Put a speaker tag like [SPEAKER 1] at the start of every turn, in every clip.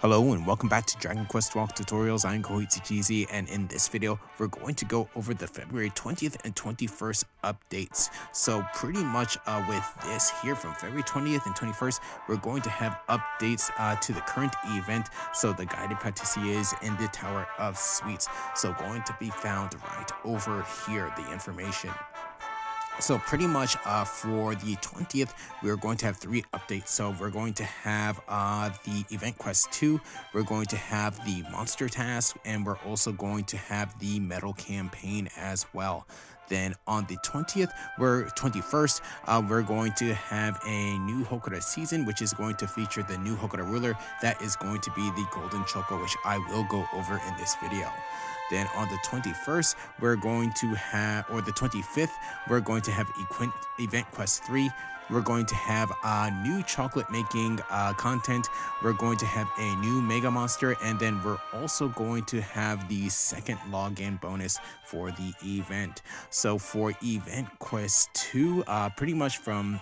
[SPEAKER 1] Hello and welcome back to Dragon Quest Walk Tutorials. I'm Koichi, and in this video, we're going to go over the February 20th and 21st updates. So pretty much with this here from February 20th and 21st, we're going to have updates to the current event. So the guided is in the Tower of Sweets. So going to be found right over here, the information. So pretty much for the 20th, we're going to have 3 updates. So we're going to have the Event Quest 2, we're going to have the Monster Task, and we're also going to have the Medal Campaign as well. Then on the 21st, we're going to have a new Hokora season, which is going to feature the new Hokora Ruler. That is going to be the Golden Chocolate, which I will go over in this video. Then on the 21st, we're going to have, or the 25th, we're going to have Event Quest 3. We're going to have new chocolate making content. We're going to have a new Mega Monster, and then we're also going to have the second login bonus for the event. So for Event Quest 2, pretty much from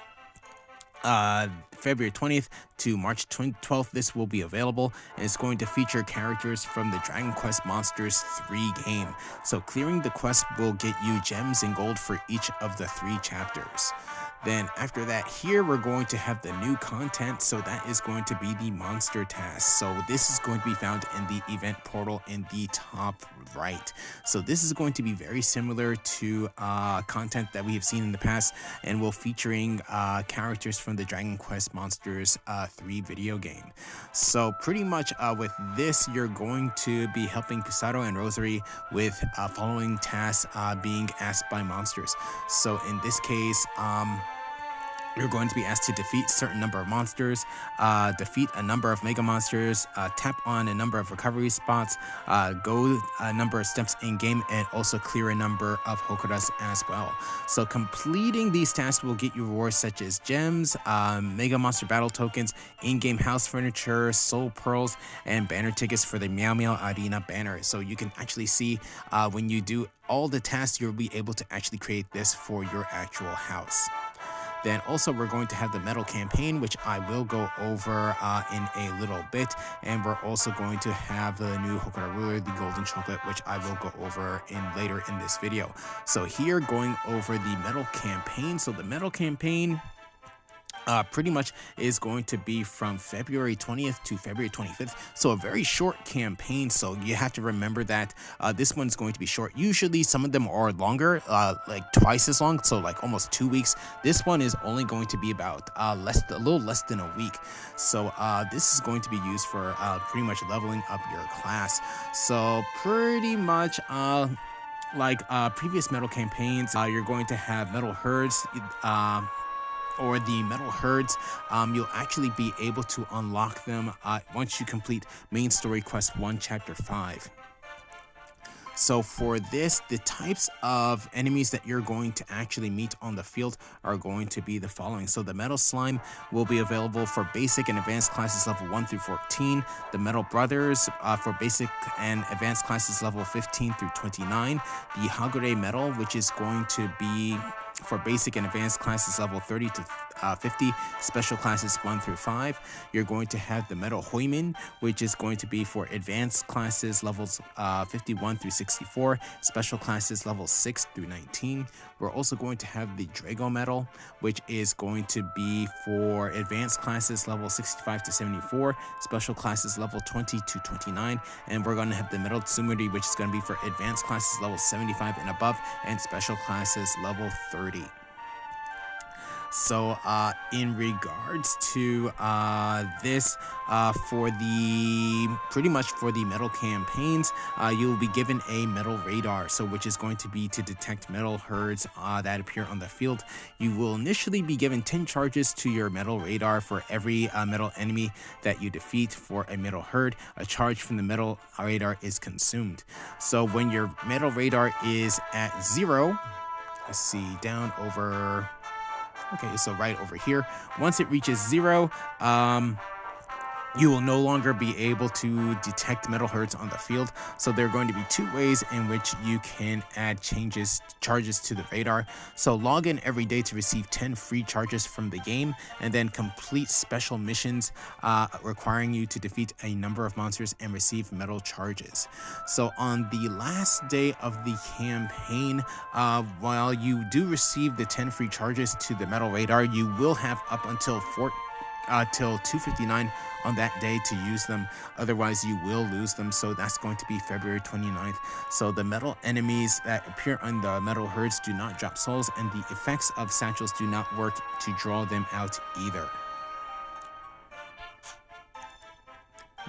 [SPEAKER 1] February 20th to March 12th, this will be available, and it's going to feature characters from the Dragon Quest Monsters 3 game. So clearing the quest will get you gems and gold for each of the 3 chapters. Then after that, here we're going to have the new content, so that is going to be the Monster Task. So this is going to be found in the event portal in the top right. So this is going to be very similar to content that we have seen in the past, and will featuring characters from the Dragon Quest Monsters 3 video game. So pretty much with this, you're going to be helping Pisato and Rosary with following tasks being asked by monsters. So in this case, you're going to be asked to defeat a certain number of monsters, defeat a number of mega monsters, tap on a number of recovery spots, go a number of steps in game, and also clear a number of Hokoras as well. So completing these tasks will get you rewards such as gems, mega monster battle tokens, in-game house furniture, soul pearls, and banner tickets for the Meow Meow Arena banner. So you can actually see when you do all the tasks, you'll be able to actually create this for your actual house. Then also we're going to have the Medal Campaign, which I will go over in a little bit, and we're also going to have the new Hokora Ruler, the Golden Chocolate, which I will go over later in this video. So here, going over the Medal Campaign. So the Medal Campaign pretty much is going to be from February 20th to February 25th. So a very short campaign. So you have to remember that this one's going to be short. Usually some of them are longer, like twice as long. So like almost 2 weeks. This one is only going to be about a little less than a week. So this is going to be used for pretty much leveling up your class. So pretty much like previous Medal campaigns, you're going to have Medal Herds, or the Medal Herds. You'll actually be able to unlock them once you complete Main Story Quest 1 Chapter 5. So for this, the types of enemies that you're going to actually meet on the field are going to be the following. So the Metal Slime will be available for basic and advanced classes level 1 through 14. The Metal Brothers for basic and advanced classes level 15 through 29. The Hagure Metal, which is going to be for basic and advanced classes level 30 to 50, special classes 1 through 5. You're going to have the Metal Hoimin, which is going to be for advanced classes levels 51 through 64, special classes levels 6 through 19. We're also going to have the Drago Metal, which is going to be for advanced classes level 65 to 74, special classes level 20 to 29, and we're going to have the Metal Tsumuri, which is going to be for advanced classes level 75 and above, and special classes level 30. So in regards to this, for the pretty much for the Medal campaigns, you'll be given a Medal Radar, so which is going to be to detect Medal Herds that appear on the field. You will initially be given 10 charges to your Medal Radar for every Medal enemy that you defeat. For a Medal Herd, a charge from the Medal Radar is consumed. So when your Medal Radar is at 0, let's see, down over, okay, so right over here, once it reaches 0, You will no longer be able to detect metal herds on the field, so there are going to be two ways in which you can add charges to the radar. So log in every day to receive 10 free charges from the game, and then complete special missions requiring you to defeat a number of monsters and receive metal charges. So on the last day of the campaign, while you do receive the 10 free charges to the metal radar, you will have up until till 2:59 on that day to use them. Otherwise, you will lose them. So that's going to be February 29th. So the metal enemies that appear on the metal herds do not drop souls, and the effects of satchels do not work to draw them out either.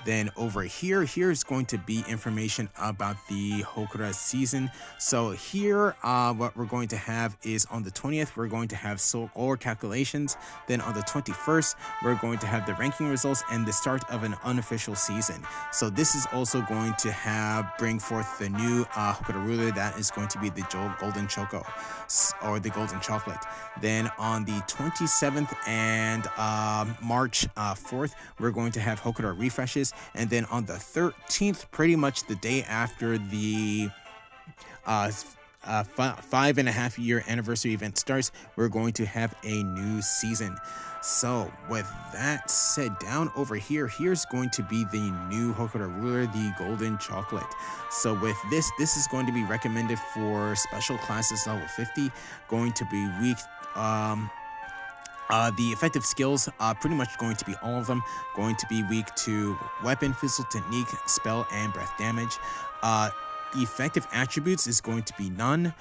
[SPEAKER 1] Then over here's going to be information about the Hokora season. So here, what we're going to have is on the 20th, we're going to have score calculations. Then on the 21st, we're going to have the ranking results and the start of an unofficial season. So this is also going to bring forth the new Hokora Ruler that is going to be the Golden Choco, or the Golden Chocolate. Then on the 27th and March 4th, we're going to have Hokora refreshes. And then on the 13th, pretty much the day after the 5.5 year anniversary event starts, we're going to have a new season. So with that said, down over here's going to be the new Hokora Ruler, the Golden Chocolate. So with this is going to be recommended for special classes level 50, going to be weak. The effective skills, pretty much going to be all of them, going to be weak to weapon, physical technique, spell, and breath damage. Effective attributes is going to be none.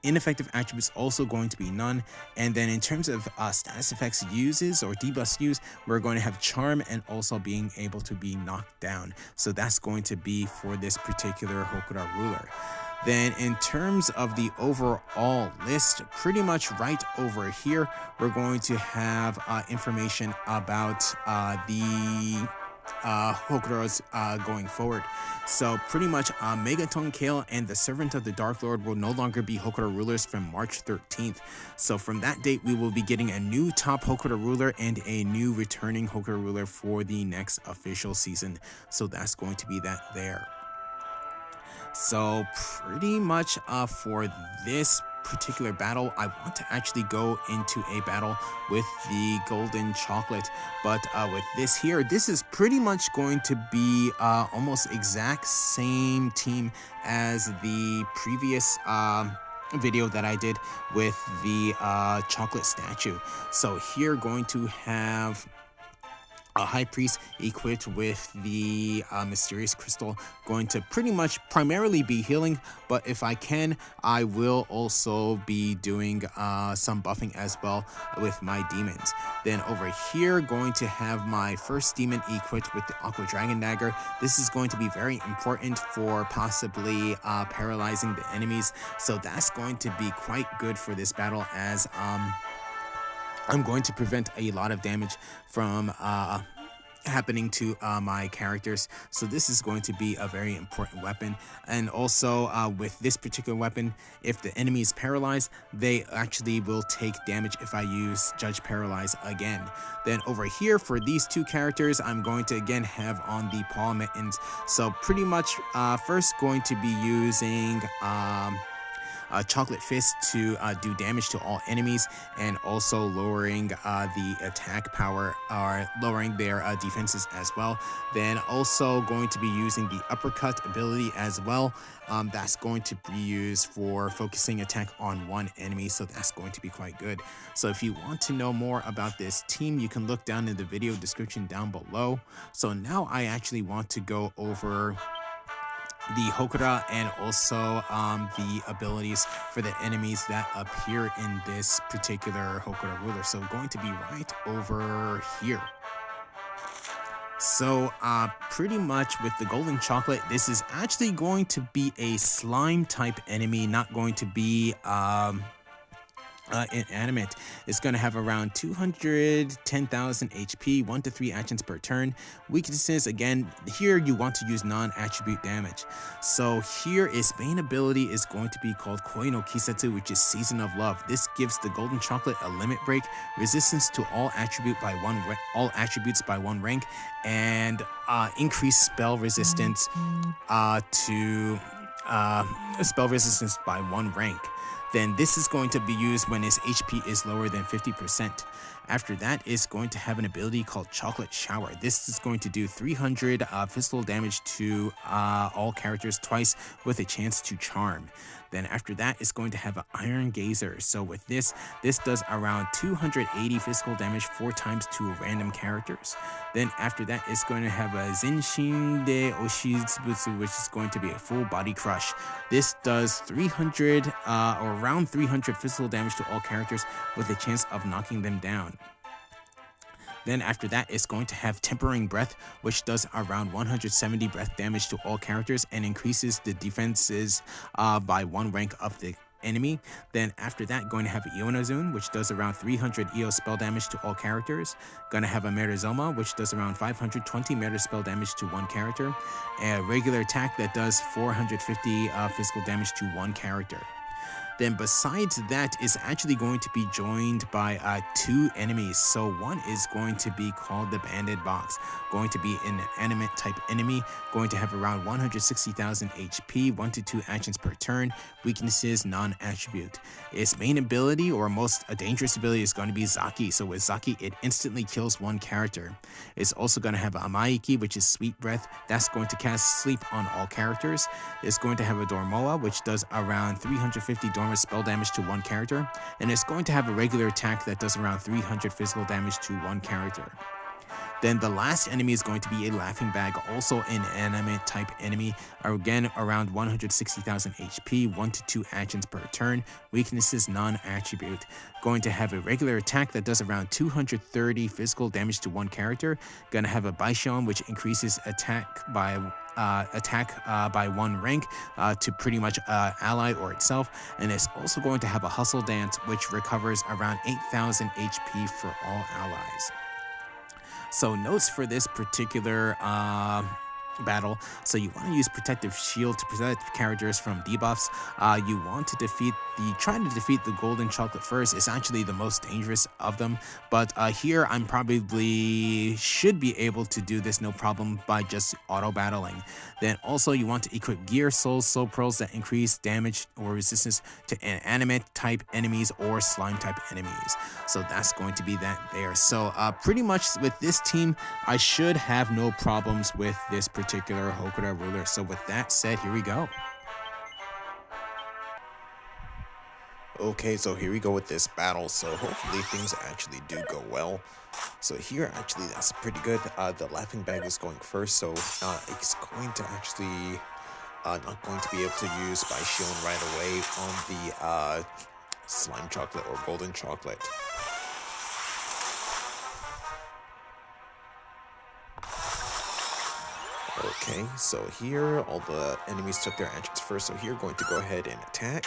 [SPEAKER 1] Ineffective attributes also going to be none. And then in terms of status effects uses or debuffs used, we're going to have charm and also being able to be knocked down. So that's going to be for this particular Hokora Ruler. Then in terms of the overall list, pretty much right over here, we're going to have information about the Hokoras going forward. So pretty much Megaton Kale and the Servant of the Dark Lord will no longer be Hokora Rulers from March 13th. So from that date, we will be getting a new top Hokora Ruler and a new returning Hokora Ruler for the next official season. So that's going to be that there. So pretty much for this particular battle, I want to actually go into a battle with the Golden Chocolate, but with this here, this is pretty much going to be almost exact same team as the previous video that I did with the chocolate statue. So here going to have a high priest equipped with the mysterious crystal, going to pretty much primarily be healing, but if I can, I will also be doing some buffing as well with my demons. Then over here, going to have my first demon equipped with the Aqua Dragon Dagger. This is going to be very important for possibly paralyzing the enemies, so that's going to be quite good for this battle, as I'm going to prevent a lot of damage from happening to my characters. So this is going to be a very important weapon. And also with this particular weapon, if the enemy is paralyzed, they actually will take damage if I use Judge Paralyze again. Then over here for these two characters, I'm going to again have on the Paw Mittens. So pretty much first going to be using Chocolate Fist to do damage to all enemies, and also lowering the attack power, or lowering their defenses as well. Then also going to be using the Uppercut ability as well. That's going to be used for focusing attack on one enemy, so that's going to be quite good. So if you want to know more about this team, you can look down in the video description down below. So now I actually want to go over the Hokora and also the abilities for the enemies that appear in this particular Hokora Ruler. So going to be right over here. So pretty much with the Golden Chocolate, this is actually going to be a slime type enemy, not going to be inanimate is going to have around 210,000 HP, 1 to 3 actions per turn. Weaknesses, again, here you want to use non-attribute damage. So here its main ability is going to be called Koi no Kisetsu, which is Season of Love. This gives the Golden Chocolate a limit break, resistance to all attributes by one rank, and increased spell resistance to spell resistance by one rank. Then this is going to be used when its HP is lower than 50%. After that, it's going to have an ability called Chocolate Shower. This is going to do 300 physical damage to all characters twice with a chance to charm. Then after that, it's going to have an Iron Gazer. So with this does around 280 physical damage 4 times to random characters. Then after that, it's going to have a Zenshin de Oshizubutsu, which is going to be a full body crush. This does 300 or around 300 physical damage to all characters with a chance of knocking them down. Then after that, it's going to have Tempering Breath, which does around 170 breath damage to all characters and increases the defenses by 1 rank of the enemy. Then after that, going to have Ionazune, which does around 300 EO spell damage to all characters. Gonna have a Merizoma, which does around 520 meta spell damage to 1 character. A regular attack that does 450 physical damage to 1 character. Then besides that, is actually going to be joined by 2 enemies. So one is going to be called the Banded Box, going to be an animate type enemy, going to have around 160,000 HP, 1 to 2 actions per turn, weaknesses non-attribute. Its main ability or most dangerous ability is going to be Zaki. So with Zaki, it instantly kills 1 character. It's also going to have Amaiki, which is Sweet Breath. That's going to cast Sleep on all characters. It's going to have a Dormoa, which does around 350 Dormant spell damage to 1 character, and it's going to have a regular attack that does around 300 physical damage to 1 character. Then the last enemy is going to be a Laughing Bag, also an animate type enemy, again around 160,000 HP, 1 to 2 actions per turn, weaknesses non-attribute. Going to have a regular attack that does around 230 physical damage to 1 character. Gonna have a Baishon, which increases attack by 1 rank to pretty much ally or itself, and it's also going to have a Hustle Dance, which recovers around 8,000 HP for all allies. So notes for this particular battle. So you want to use Protective Shield to protect characters from debuffs. You want to try to defeat the Golden Chocolate first. It's actually the most dangerous of them, but here I'm probably should be able to do this no problem by just auto battling. Then also you want to equip Gear, Souls, Soul Pearls that increase damage or resistance to animate type enemies or slime type enemies. So that's going to be that there. So pretty much with this team, I should have no problems with this particular Hokora Ruler. So with that said, here we go. Okay, so here we go with this battle. So hopefully things actually do go well. So here actually that's pretty good. The Laughing Bag is going first, so it's going to actually not going to be able to use Baishon right away on the Slime Chocolate or Golden Chocolate. Okay, so here all the enemies took their actions first, so here going to go ahead and attack.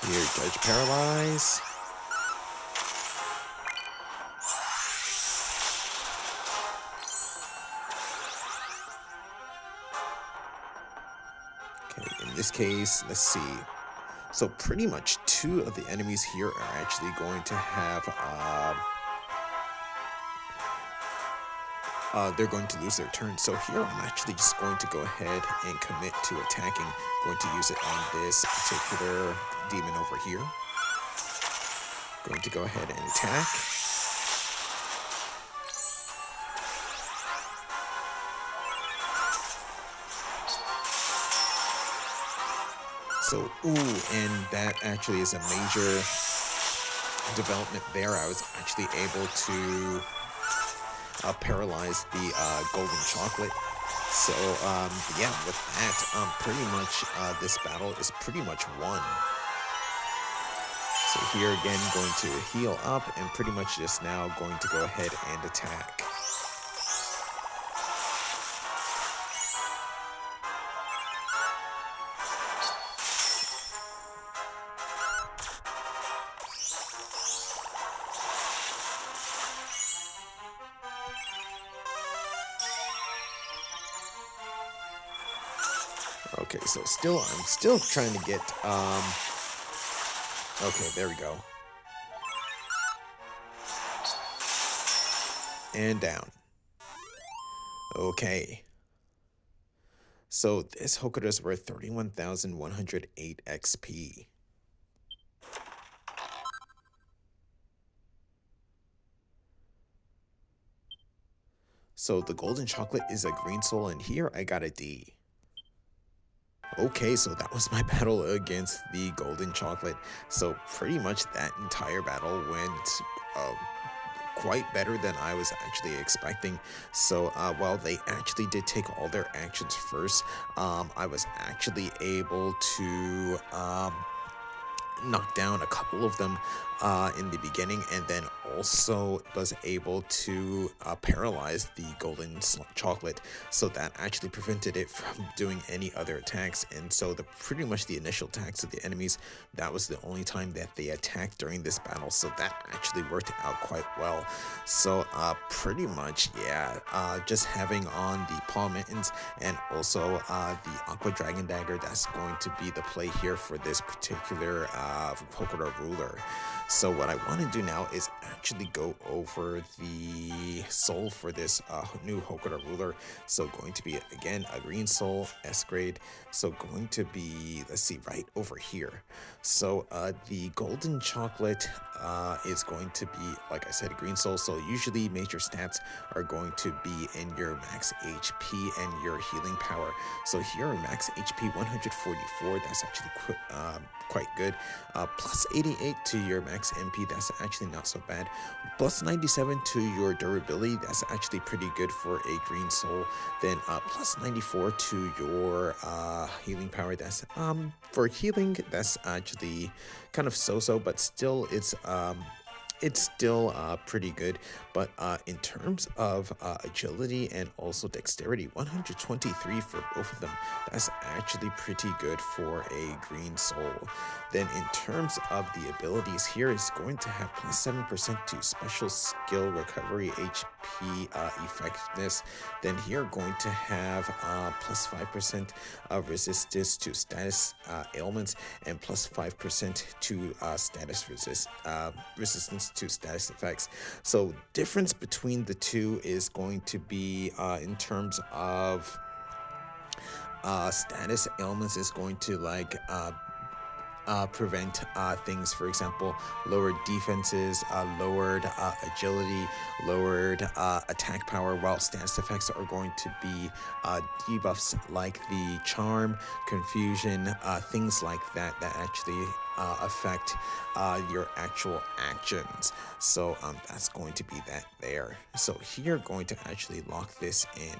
[SPEAKER 1] Here, Judge Paralyze. Okay, in this case, let's see. So pretty much 2 of the enemies here are actually going to have, they're going to lose their turn. So here I'm actually just going to go ahead and commit to attacking. Going to use it on this particular demon over here. Going to go ahead and attack. So, and that actually is a major development there. I was actually able to paralyze the Golden Chocolate. So, yeah, with that, pretty much this battle is pretty much won. So here again, going to heal up and pretty much just now going to go ahead and attack. Okay, so I'm still trying to get, okay, there we go. And down. Okay. So this Hokora is worth 31,108 XP. So the Golden Chocolate is a green soul, and here I got a D. Okay, so that was my battle against the Golden Chocolate. So pretty much that entire battle went quite better than I was actually expecting. So while they actually did take all their actions first, I was actually able to knock down a couple of them in the beginning, and then also was able to paralyze the Golden Chocolate, so that actually prevented it from doing any other attacks. And so pretty much the initial attacks of the enemies, that was the only time that they attacked during this battle, so that actually worked out quite well. So pretty much, yeah, just having on the Paw Mittens and also the Aqua Dragon Dagger, that's going to be the play here for this particular Hokora Ruler. So what I want to do now is actually go over the soul for this new Hokora Ruler. So going to be, again, a green soul, S grade. So going to be, let's see, right over here. So the Golden Chocolate is going to be, like I said, a green soul. So usually major stats are going to be in your max HP and your healing power. So here max HP 144, that's actually quite good. Plus 88 to your max MP, that's actually not so bad. Plus 97 to your durability, that's actually pretty good for a green soul. Then plus 94 to your healing power, that's for healing, that's actually kind of so-so, but still it's still pretty good. But in terms of agility and also dexterity, 123 for both of them, that's actually pretty good for a green soul. Then in terms of the abilities, here is going to have plus 7% to special skill recovery, HP effectiveness. Then here going to have plus 5% resistance to status ailments, and plus 5% to status resistance to status effects. So difference between the two is going to be in terms of status ailments is going to like prevent things, for example, lowered defenses, lowered agility, lowered attack power, while status effects are going to be debuffs like the charm, confusion, things like that actually affect your actual actions. So that's going to be that there. So here going to actually lock this in.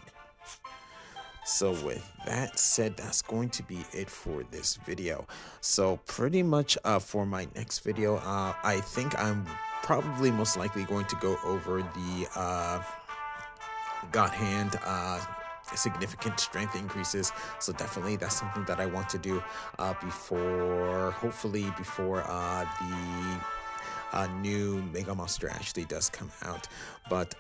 [SPEAKER 1] So with that said, that's going to be it for this video. So pretty much for my next video, I think I'm probably most likely going to go over the God Hand significant strength increases. So definitely that's something that I want to do hopefully before the new Mega Monster actually does come out. But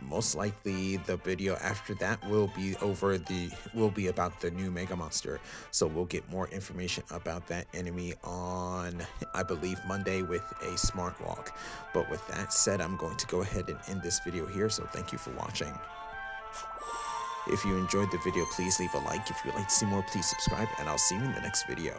[SPEAKER 1] most likely the video after that will be about the new Mega Monster. So we'll get more information about that enemy on, I believe, Monday with a smart walk. But with that said, I'm going to go ahead and end this video here. So thank you for watching. If you enjoyed the video, please leave a like. If you'd like to see more, please subscribe, and I'll see you in the next video.